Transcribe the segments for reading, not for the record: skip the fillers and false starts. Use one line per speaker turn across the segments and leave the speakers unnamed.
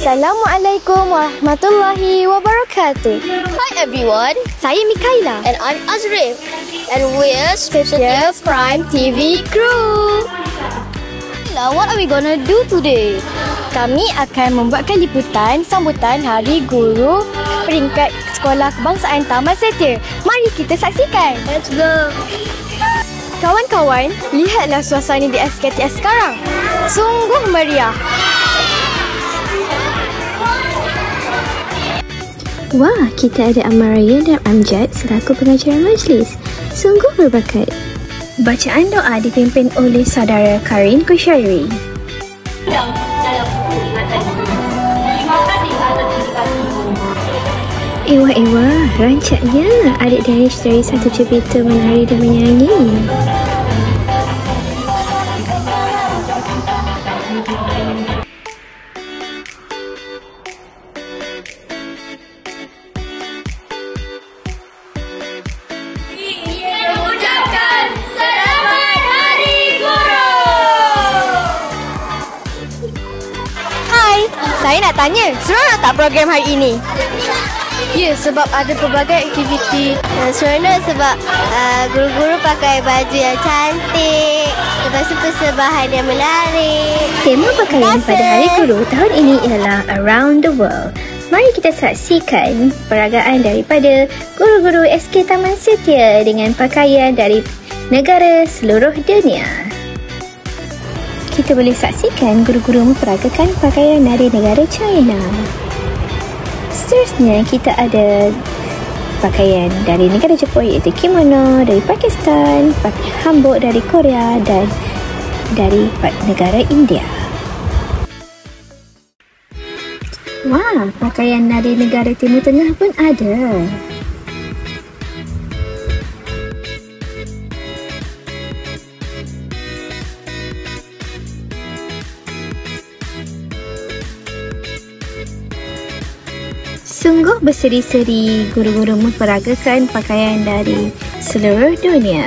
Assalamualaikum warahmatullahi wabarakatuh.
Hi everyone,
Saya Mikaila.
and I'm Azrif, and we're
Setia Prime TV Crew.
What are we gonna do today?
Kami akan membuatkan liputan sambutan Hari Guru peringkat Sekolah Kebangsaan Taman Setia. Mari kita saksikan.
Let's go.
Kawan-kawan, lihatlah suasana di SKTS sekarang. Sungguh meriah.
Wah, kita ada Amaraya dan Amjad selaku pengacara majlis. Sungguh berbakat. Bacaan doa dipimpin oleh saudara Karin Kushairi. Ewa, rancaknya adik Danish dari satu cerita menari dan menyanyi.
Saya nak tanya, seronok tak program hari ini? Ya, sebab ada pelbagai aktiviti.
Seronok sebab guru-guru pakai baju yang cantik. Lepas tu persembahan yang menarik.
Tema pakaian pada Hari Guru tahun ini ialah Around the World. Mari kita saksikan peragaan daripada guru-guru SK Taman Setia dengan pakaian dari negara seluruh dunia. Kita boleh saksikan guru-guru memperagakan pakaian dari negara China. Seterusnya kita ada pakaian dari negara Jepun iaitu kimono dari Pakistan, hanbok dari Korea dan dari negara India. Wah, pakaian dari negara Timur Tengah pun ada. Sungguh berseri-seri guru-guru memperagakan pakaian dari seluruh dunia.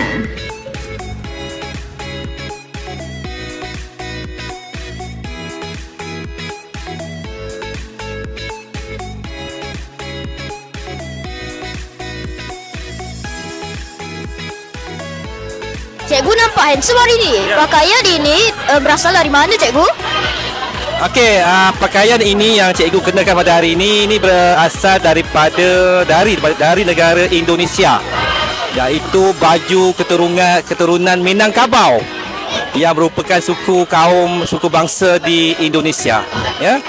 Cikgu nampak handsome hari ni. Pakaian ini berasal dari mana, cikgu?
Okey, pakaian ini yang cikgu kenakan pada hari ini berasal daripada dari negara Indonesia, iaitu baju keturunan Minangkabau yang merupakan suku bangsa di Indonesia. Ya,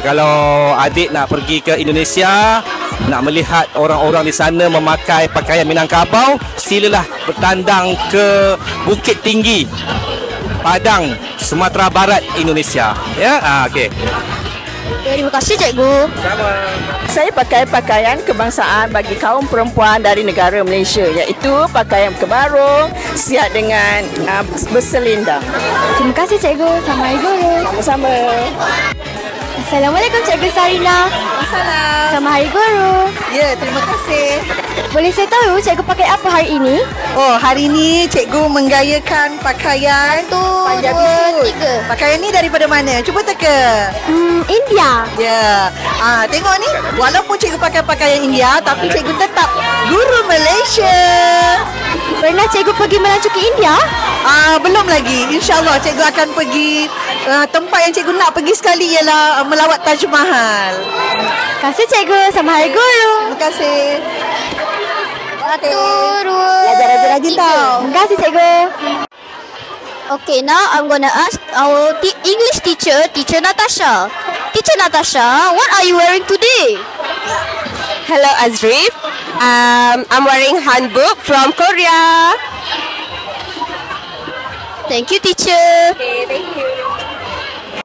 kalau adik nak pergi ke Indonesia, nak melihat orang-orang di sana memakai pakaian Minangkabau, silalah bertandang ke Bukit Tinggi, Padang, Sumatera Barat, Indonesia. Ya, okey.
Terima kasih, cikgu.
Sama.
Saya pakai pakaian kebangsaan bagi kaum perempuan dari negara Malaysia, iaitu pakaian kebarung siap dengan berselendang.
Terima kasih cikgu. Selamat Hari Guru.
Sama-sama.
Assalamualaikum Cikgu Sarina.
Assalam.
Selamat Hari Guru.
Ya, terima kasih.
Boleh saya tahu cikgu pakai apa hari ini?
Oh, hari ini cikgu menggayakan pakaian Punjabi suit. Pakaian ni daripada mana? Cuba teka.
India.
Ya. Tengok ni, walaupun cikgu pakai pakaian India, tapi cikgu tetap guru Malaysia.
Pernah cikgu pergi melancuki India?
Belum lagi. InsyaAllah cikgu akan pergi. Tempat yang cikgu nak pergi sekali ialah melawat Taj Mahal.
Terima kasih cikgu. Selamat Hari Guru.
Terima kasih.
Satu, dua,
Belajar rajin-rajin tau.
Terima kasih cikgu.
Okay, now I'm gonna ask our English teacher, Teacher Natasha. Teacher Natasha, what are you wearing today?
Hello Azrif, I'm wearing hanbok from Korea.
Thank you, teacher.
Okay, thank you.